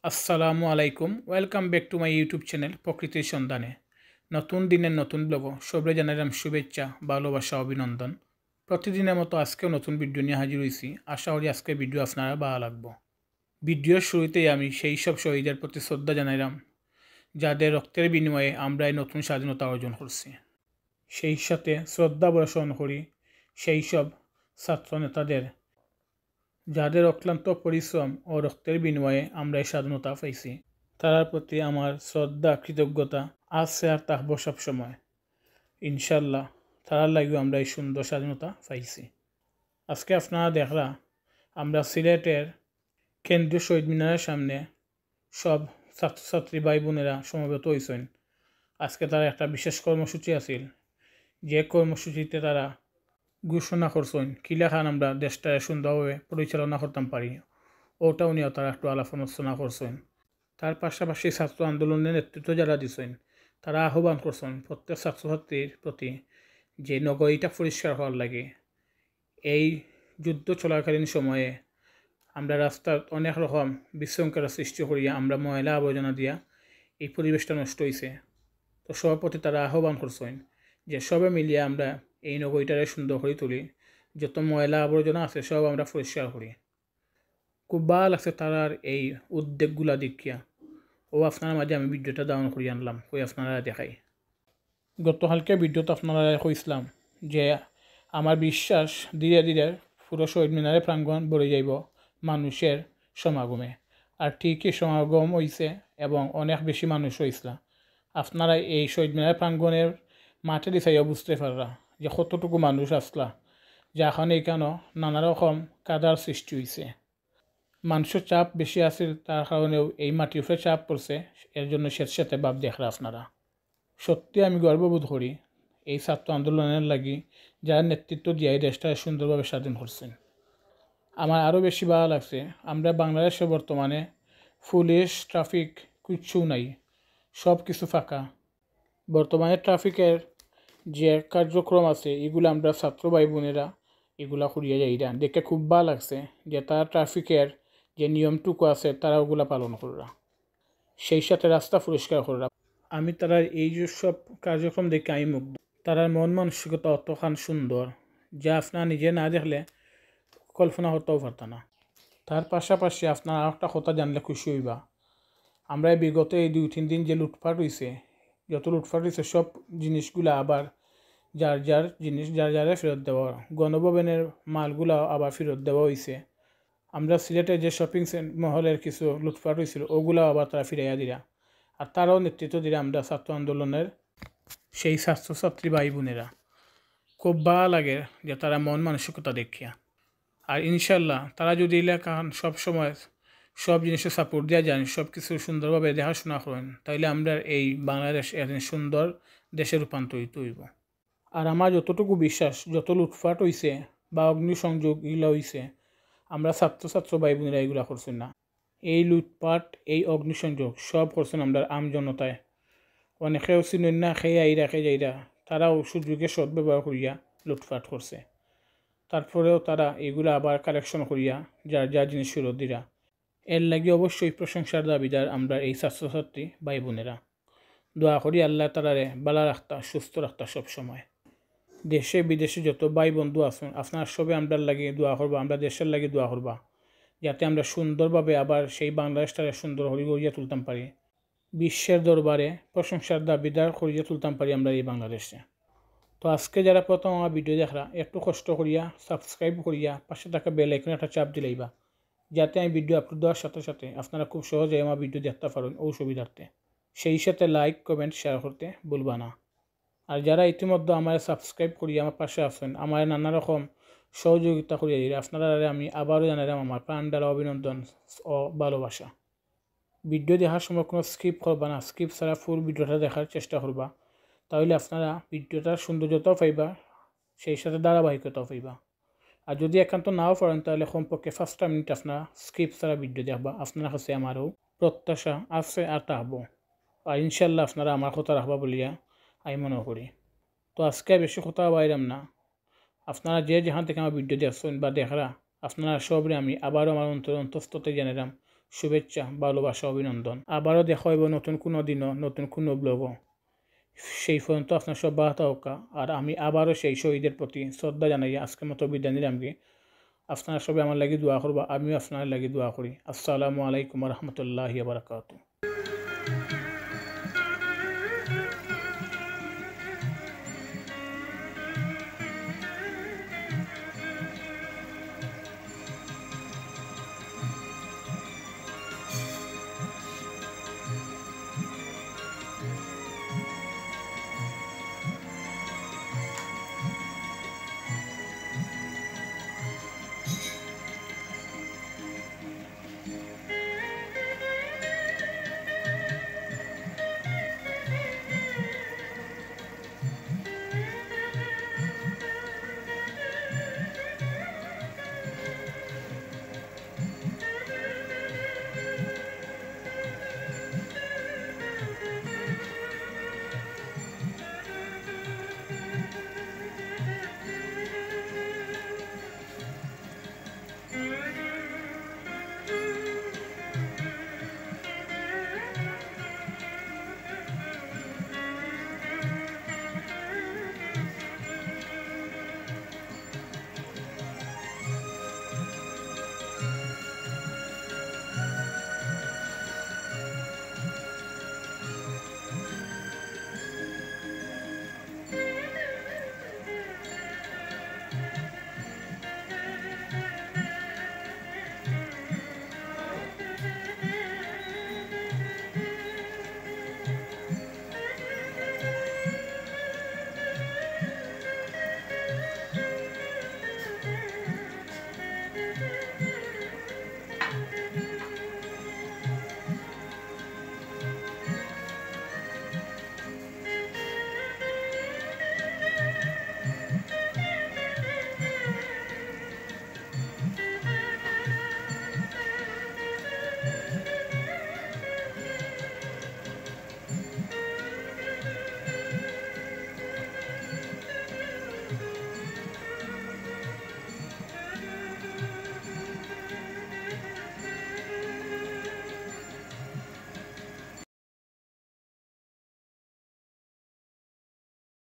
আসসালামু আলাইকুম welcome back to my YouTube channel প্রকৃতির সন্ধানে। নতুন দিনের নতুন ব্লগ সবরে জানালাম শুভেচ্ছা, ভালোবাসা, অভিনন্দন। প্রতিদিনের মতো আজকেও নতুন ভিডিও নিয়ে হাজির হয়েছি। আশা করি আজকে ভিডিও আপনারা ভালো লাগবো। ভিডিওর শুরুতেই আমি সেই সব শহীদের প্রতি শ্রদ্ধা জানাইলাম যাদের রক্তের বিনিময়ে আমরা এই নতুন স্বাধীনতা অর্জন করছি। সেই সাথে শ্রদ্ধা প্রদর্শন করি সেই সব ছাত্র নেতাদের যাদের অক্লান্ত পরিশ্রম ও রক্তের বিনিময়ে আমরা এই স্বাধীনতা পাইছি। তার প্রতি আমার শ্রদ্ধা, কৃতজ্ঞতা আছে আর থাকবো সবসময়। ইনশাল্লাহ তারার লাগেও আমরা এই সুন্দর স্বাধীনতা পাইছি। আজকে আপনারা দেখরা আমরা সিলেটের কেন্দ্রীয় শহীদ মিনারের সামনে সব ছাত্রছাত্রী ভাই বোনেরা সমবেত হয়েছেন। আজকে তারা একটা বিশেষ কর্মসূচি আছিল, যে কর্মসূচিতে তারা ঘোষণা করছেন কিলা খান আমরা দেশটা সুন্দরভাবে পরিচালনা করতাম পারি, ওটাও নিয়েও তারা একটু আলাপ আলোচনা করছেন। তার পাশাপাশি ছাত্র আন্দোলনের নেতৃত্ব যারা দিচ্ছেন তারা আহ্বান করছেন প্রত্যেক ছাত্রছাত্রীর প্রতি যে নগরীটা পরিষ্কার হওয়ার লাগে। এই যুদ্ধ চলাকালীন সময়ে আমরা রাস্তার অনেক রকম বিশৃঙ্খলা সৃষ্টি করিয়া আমরা ময়লা আবর্জনা দিয়া এই পরিবেশটা নষ্ট হয়েছে। তো সবার প্রতি তারা আহ্বান করছেন যে সবে মিলিয়ে আমরা এই নগরীটারে সুন্দর করে তুলি, যত ময়লা আবর্জনা আছে সব আমরা পরিষ্কার করি। খুব ভালো লাগছে তারার এই উদ্যোগগুলা দেখিয়া। ও আপনার মাঝে আমি ভিডিওটা ডাউন করে আনলাম, কই আপনারা দেখাই। গতকালকে ভিডিওতে আপনারা কইছিলাম যে আমার বিশ্বাস ধীরে ধীরে পুরো শহীদ মিনারে প্রাঙ্গণ ভরে যাইব মানুষের সমাগমে। আর ঠিকই সমাগম হয়েছে এবং অনেক বেশি মানুষ হয়েছিল। আপনারা এই শহীদ মিনার প্রাঙ্গণের মাঠে দিছাইয়া বুঝতে পাররা যে কতটুকু মানুষ আসলা, যাখানে এখানেও নানা রকম কাদার সৃষ্টি হয়েছে। মানুষের চাপ বেশি আছে, তার কারণেও এই মাটির উপরে চাপ পড়ছে, এর জন্য স্বেচ্ছাতে ভাব দেখরা আপনারা। সত্যি আমি গর্ববোধ করি এই ছাত্র আন্দোলনের লাগি যারা নেতৃত্ব দিয়ে এই দেশটা সুন্দরভাবে স্বাধীন করছেন। আমার আরও বেশি ভালো লাগছে আমরা বাংলাদেশে বর্তমানে পুলিশ ট্রাফিক কিচ্ছু নাই, সব কিছু ফাঁকা। বর্তমানে ট্রাফিকের যে কার্যক্রম আছে এগুলো আমরা ছাত্র ভাই বোনেরা এগুলা করিয়া যাইরা দেখে খুব ভালো লাগছে যে তারা ট্রাফিকের যে নিয়মটুকু আছে তারা ওগুলা পালন কররা, সেই সাথে রাস্তা পরিষ্কার কররা। আমি তারা এই যে সব কার্যক্রম দেখে আমি মুগ্ধ। তারার মন মানসিকতা অতখান সুন্দর যা আপনার নিজে না দেখলে কল্পনা করতেও পারত না। তার পাশাপাশি আপনার আর একটা কথা জানলে খুশি হইবা, আমরা বিগত এই 2-3 দিন যে লুটপাট হয়েছে, যত লুটপাট হয়েছে সব জিনিসগুলো আবার যার যার জিনিস যার যারে ফেরত দেওয়া, গণভবনের মালগুলো আবার ফেরত দেওয়া হয়েছে। আমরা সিলেটে যে শপিং মহলের কিছু লুটপাট হয়েছিল ওগুলো আবার তারা ফিরাইয়া দিরা। আর তারাও নেতৃত্ব দিলে আমরা ছাত্র আন্দোলনের সেই ছাত্রছাত্রী ভাই বোনেরা। খুব ভালো লাগে যে তারা মন মানসিকতা দেখিয়া। আর ইনশাল্লাহ তারা যদি এলাকা সব সময় সব জিনিসের সাপোর্ট দেওয়া যায়, সব কিছু সুন্দরভাবে দেখাশোনা করেন, তাইলে আমরা এই বাংলাদেশ একদিন সুন্দর দেশে রূপান্তরিত হইব। আর আমার যতটুকু বিশ্বাস যত লুটপাট হয়েছে বা অগ্নিসংযোগ এগুলো হয়েছে আমরা ছাত্র ভাই বোনেরা এগুলো করছেন না। এই লুটপাট এই অগ্নিসংযোগ সব করছেন আমরা আমজনতায়। অনেকেও চিনেন না, খেয়ে আইরা খেয়ে যাইরা তারাও সুযোগে সদ্ব্যবহার করিয়া লুটপাট করছে। তারপরেও তারা এগুলো আবার কালেকশন করিয়া যার যা জিনিস ফেরত দিরা। এর লাগে অবশ্যই প্রশংসার দাবিদার আমরা এই ছাত্রছাত্রী ভাই বোনেরা। দোয়া করি আল্লাহ তালারে বালা রাখতা, সুস্থ রাখতা সবসময়। দেশে বিদেশে যত ভাই বন্ধু আছেন আপনার সবে আমরা লাগে দোয়া করবা, আমরা দেশের লাগে দোয়া করবা, যাতে আমরা সুন্দরভাবে আবার সেই বাংলাদেশটারে সুন্দর করিয়া তুলতাম পারি, বিশ্বের দরবারে প্রশংসার দাবিদার করিয়া তুলতাম পারি আমরা এই বাংলাদেশে। তো আজকে যারা প্রথম আমার ভিডিও দেখরা একটু কষ্ট করিয়া সাবস্ক্রাইব করিয়া পাশে থাকা বেল আইকনে একটা চাপ দিলেইবা, যাতে আমি ভিডিও আপলোড দেওয়ার সাথে সাথে আপনারা খুব সহজে আমার ভিডিও দেখতে পারেন ও সুবিধার্থে। সেই সাথে লাইক কমেন্ট শেয়ার করতে ভুলবা না। আর যারা ইতিমধ্যে আমার সাবস্ক্রাইব করিয়া আমার পাশে আছেন, আমার নানা রকম সহযোগিতা করিয়া দিলে আপনারা আমি আবারও জানালাম আমার প্রাণডালা অভিনন্দন ও ভালোবাসা। ভিডিও দেখার সময় কোনো স্কিপ করবা না, স্কিপ ছাড়া ফুল ভিডিওটা দেখার চেষ্টা করবা, তাহলে আপনারা ভিডিওটার সৌন্দর্যতাও পাইবা, সেই সাথে ধারাবাহিকতাও পাইবা। আর যদি একান্ত নাও পারেন তাহলে কমপক্ষে 5টা মিনিট আপনারা স্কিপ ছাড়া ভিডিও দেখবা, আপনার কাছে আমারও প্রত্যাশা আছে আর থাকবো। আর ইনশাল্লাহ আপনারা আমার কথা রাখবা বলিয়া আমি মনে করি। তো আজকে বেশি কথা বাইরাম না, আপনারা যে যেখান থেকে আমার ভিডিও দেখছেন বা দেখরা আপনারা সবরে আমি আবারও আমার অন্তস্ততে জানালাম শুভেচ্ছা, ভালোবাসা, অভিনন্দন। আবারও দেখা হইব নতুন কোনো দিনও, নতুন কোনো ব্লগও। সেই পর্যন্ত আপনার সব বাহাত হোকা। আর আমি আবারও সেই শহীদের প্রতি শ্রদ্ধা জানাই আজকের মতো বিদায় নিলাম গিয়ে। আপনারা সবাই আমার লাগি দোয়া করবা, আমিও আপনার লাগি দোয়া করি। আসসালামু আলাইকুম রহমতুল্লাহি ওয়া বারাকাতুহু।